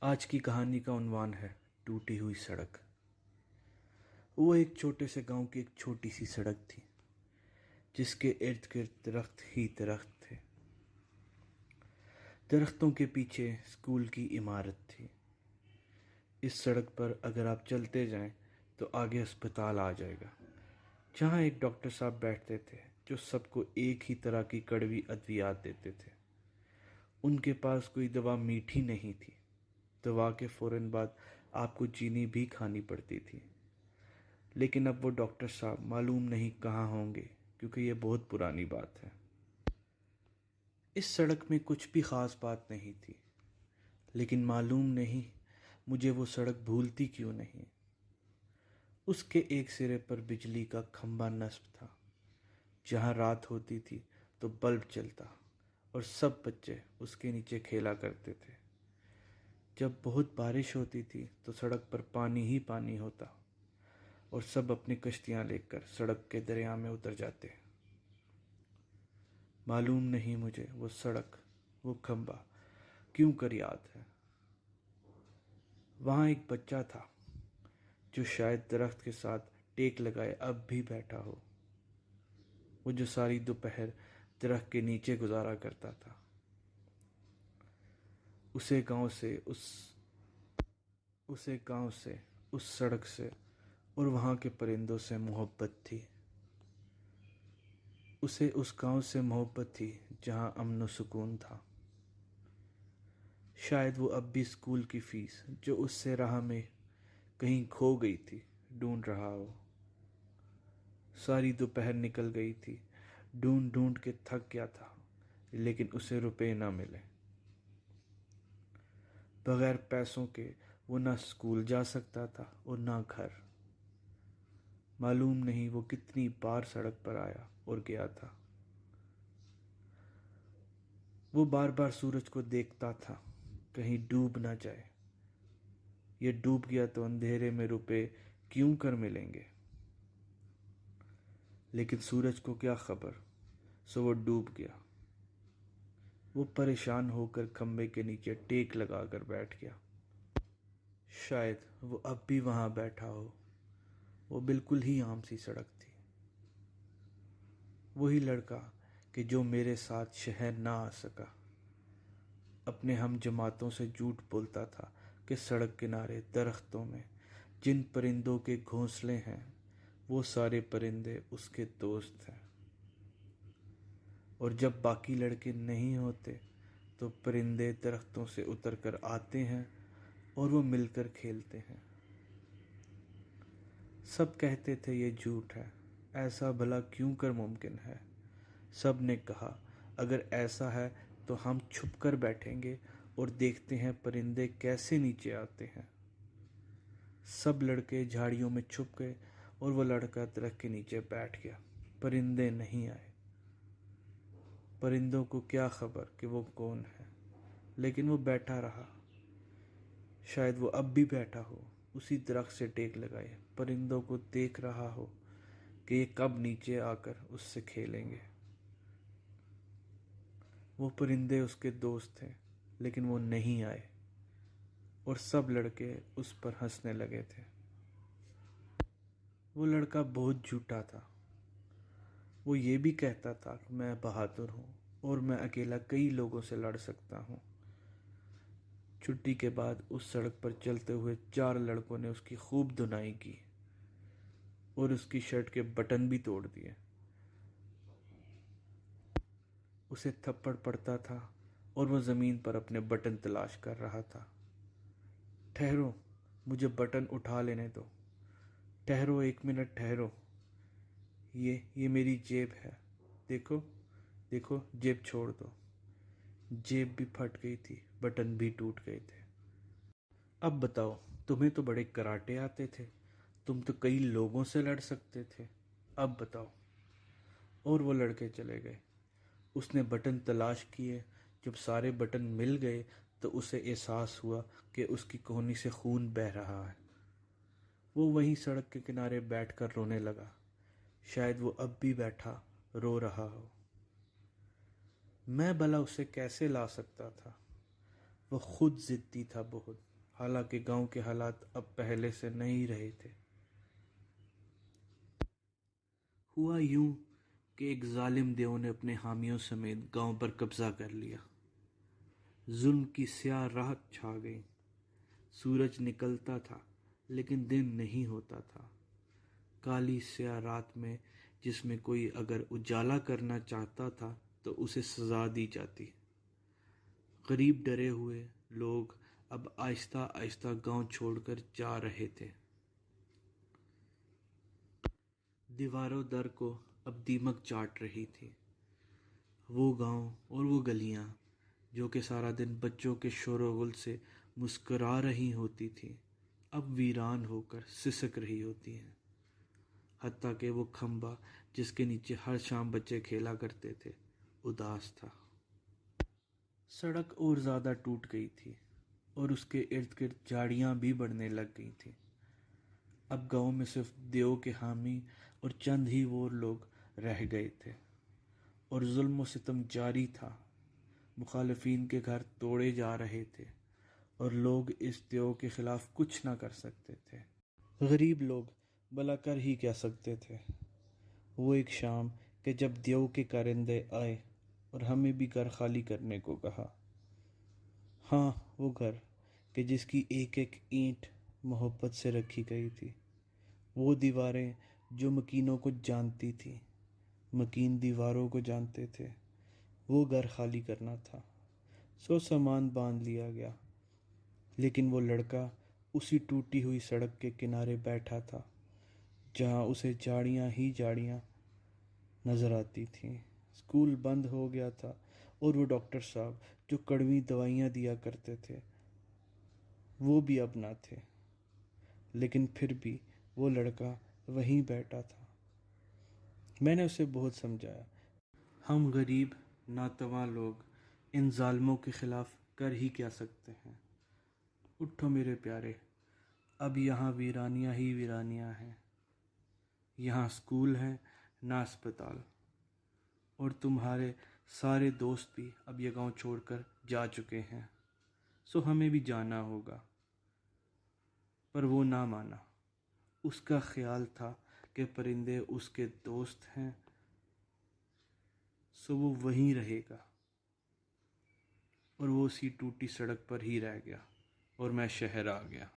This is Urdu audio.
آج کی کہانی کا عنوان ہے ٹوٹی ہوئی سڑک۔ وہ ایک چھوٹے سے گاؤں کی ایک چھوٹی سی سڑک تھی جس کے ارد گرد درخت ہی درخت تھے۔ درختوں کے پیچھے اسکول کی عمارت تھی۔ اس سڑک پر اگر آپ چلتے جائیں تو آگے اسپتال آ جائے گا، جہاں ایک ڈاکٹر صاحب بیٹھتے تھے جو سب کو ایک ہی طرح کی کڑوی ادویات دیتے تھے۔ ان کے پاس کوئی دوا میٹھی نہیں تھی۔ دوا کے فوراً بعد آپ کو چینی بھی کھانی پڑتی تھی، لیکن اب وہ ڈاکٹر صاحب معلوم نہیں کہاں ہوں گے، کیونکہ یہ بہت پرانی بات ہے۔ اس سڑک میں کچھ بھی خاص بات نہیں تھی، لیکن معلوم نہیں مجھے وہ سڑک بھولتی کیوں نہیں۔ اس کے ایک سرے پر بجلی کا کھمبا نصب تھا، جہاں رات ہوتی تھی تو بلب چلتا اور سب بچے اس کے نیچے کھیلا کرتے تھے۔ جب بہت بارش ہوتی تھی تو سڑک پر پانی ہی پانی ہوتا اور سب اپنی کشتیاں لے کر سڑک کے دریا میں اتر جاتے۔ معلوم نہیں مجھے وہ سڑک، وہ کھمبا کیوں کر یاد ہے۔ وہاں ایک بچہ تھا جو شاید درخت کے ساتھ ٹیک لگائے اب بھی بیٹھا ہو، وہ جو ساری دوپہر درخت کے نیچے گزارا کرتا تھا۔ اسے گاؤں سے اس سڑک سے اور وہاں کے پرندوں سے محبت تھی۔ اسے اس گاؤں سے محبت تھی جہاں امن و سکون تھا۔ شاید وہ اب بھی اسکول کی فیس جو اس سے راہ میں کہیں کھو گئی تھی ڈھونڈ رہا ہو۔ ساری دوپہر نکل گئی تھی، ڈھونڈ ڈھونڈ کے تھک گیا تھا، لیکن اسے روپے نہ ملے۔ بغیر پیسوں کے وہ نہ اسکول جا سکتا تھا اور نہ گھر۔ معلوم نہیں وہ کتنی بار سڑک پر آیا اور گیا تھا۔ وہ بار بار سورج کو دیکھتا تھا، کہیں ڈوب نہ جائے۔ یہ ڈوب گیا تو اندھیرے میں روپے کیوں کر ملیں گے؟ لیکن سورج کو کیا خبر، سو وہ ڈوب گیا۔ وہ پریشان ہو کر کھمبے کے نیچے ٹیک لگا کر بیٹھ گیا۔ شاید وہ اب بھی وہاں بیٹھا ہو۔ وہ بالکل ہی عام سی سڑک تھی۔ وہی لڑکا کہ جو میرے ساتھ شہر نہ آ سکا، اپنے ہم جماعتوں سے جھوٹ بولتا تھا کہ سڑک کنارے درختوں میں جن پرندوں کے گھونسلے ہیں وہ سارے پرندے اس کے دوست ہیں، اور جب باقی لڑکے نہیں ہوتے تو پرندے درختوں سے اتر کر آتے ہیں اور وہ مل کر کھیلتے ہیں۔ سب کہتے تھے یہ جھوٹ ہے، ایسا بھلا کیوں کر ممکن ہے؟ سب نے کہا اگر ایسا ہے تو ہم چھپ کر بیٹھیں گے اور دیکھتے ہیں پرندے کیسے نیچے آتے ہیں۔ سب لڑکے جھاڑیوں میں چھپ گئے اور وہ لڑکا درخت کے نیچے بیٹھ گیا۔ پرندے نہیں آئے۔ پرندوں کو کیا خبر کہ وہ کون ہے، لیکن وہ بیٹھا رہا۔ شاید وہ اب بھی بیٹھا ہو، اسی درخت سے ٹیک لگائے، پرندوں کو دیکھ رہا ہو کہ یہ کب نیچے آ کر اس سے کھیلیں گے۔ وہ پرندے اس کے دوست تھے، لیکن وہ نہیں آئے اور سب لڑکے اس پر ہنسنے لگے تھے۔ وہ لڑکا بہت جھوٹا تھا۔ وہ یہ بھی کہتا تھا کہ میں بہادر ہوں اور میں اکیلا کئی لوگوں سے لڑ سکتا ہوں۔ چھٹی کے بعد اس سڑک پر چلتے ہوئے 4 لڑکوں نے اس کی خوب دھنائی کی اور اس کی شرٹ کے بٹن بھی توڑ دیے۔ اسے تھپڑ پڑتا تھا اور وہ زمین پر اپنے بٹن تلاش کر رہا تھا۔ ٹھہرو، مجھے بٹن اٹھا لینے دو۔ ٹھہرو، 1 منٹ ٹھہرو۔ یہ میری جیب ہے، دیکھو جیب چھوڑ دو۔ جیب بھی پھٹ گئی تھی، بٹن بھی ٹوٹ گئے تھے۔ اب بتاؤ، تمہیں تو بڑے کراٹے آتے تھے، تم تو کئی لوگوں سے لڑ سکتے تھے، اب بتاؤ۔ اور وہ لڑکے چلے گئے۔ اس نے بٹن تلاش کیے۔ جب سارے بٹن مل گئے تو اسے احساس ہوا کہ اس کی کہانی سے خون بہہ رہا ہے۔ وہ وہیں سڑک کے کنارے بیٹھ کر رونے لگا۔ شاید وہ اب بھی بیٹھا رو رہا ہو۔ میں بھلا اسے کیسے لا سکتا تھا؟ وہ خود ضدی تھا بہت۔ حالانکہ گاؤں کے حالات اب پہلے سے نہیں رہے تھے۔ ہوا یوں کہ ایک ظالم دیو نے اپنے حامیوں سمیت گاؤں پر قبضہ کر لیا۔ ظلم کی سیاہ رات چھا گئی۔ سورج نکلتا تھا لیکن دن نہیں ہوتا تھا۔ کالی سیاہ رات میں جس میں کوئی اگر اجالا کرنا چاہتا تھا تو اسے سزا دی جاتی۔ غریب ڈرے ہوئے لوگ اب آہستہ آہستہ گاؤں چھوڑ کر جا رہے تھے۔ دیواروں در کو اب دیمک چاٹ رہی تھی۔ وہ گاؤں اور وہ گلیاں جو کہ سارا دن بچوں کے شور و غل سے مسکرا رہی ہوتی تھی اب ویران ہو کر سسک رہی ہوتی ہیں۔ حتیٰ کہ وہ کھمبا جس کے نیچے ہر شام بچے کھیلا کرتے تھے اداس تھا۔ سڑک اور زیادہ ٹوٹ گئی تھی اور اس کے ارد گرد جھاڑیاں بھی بڑھنے لگ گئی تھیں۔ اب گاؤں میں صرف دیو کے حامی اور چند ہی وہ لوگ رہ گئے تھے اور ظلم و ستم جاری تھا۔ مخالفین کے گھر توڑے جا رہے تھے اور لوگ اس دیو کے خلاف کچھ نہ کر سکتے تھے۔ غریب لوگ بھلا کر ہی کیا سکتے تھے۔ وہ ایک شام کہ جب دیو کے کارندے آئے اور ہمیں بھی گھر خالی کرنے کو کہا۔ ہاں، وہ گھر کہ جس کی ایک ایک اینٹ محبت سے رکھی گئی تھی، وہ دیواریں جو مکینوں کو جانتی تھی، مکین دیواروں کو جانتے تھے، وہ گھر خالی کرنا تھا۔ سو سامان باندھ لیا گیا، لیکن وہ لڑکا اسی ٹوٹی ہوئی سڑک کے کنارے بیٹھا تھا جہاں اسے جھاڑیاں ہی جھاڑیاں نظر آتی تھیں۔ اسکول بند ہو گیا تھا اور وہ ڈاکٹر صاحب جو کڑوی دوائیاں دیا کرتے تھے وہ بھی اب نہ تھے، لیکن پھر بھی وہ لڑکا وہیں بیٹھا تھا۔ میں نے اسے بہت سمجھایا، ہم غریب ناتواں لوگ ان ظالموں کے خلاف کر ہی کیا سکتے ہیں۔ اٹھو میرے پیارے، اب یہاں ویرانیاں ہی ویرانیاں ہیں۔ یہاں اسکول ہے نہ اسپتال، اور تمہارے سارے دوست بھی اب یہ گاؤں چھوڑ کر جا چکے ہیں، سو ہمیں بھی جانا ہوگا۔ پر وہ نہ مانا۔ اس کا خیال تھا کہ پرندے اس کے دوست ہیں، سو وہ وہیں رہے گا، اور وہ اسی ٹوٹی سڑک پر ہی رہ گیا اور میں شہر آ گیا۔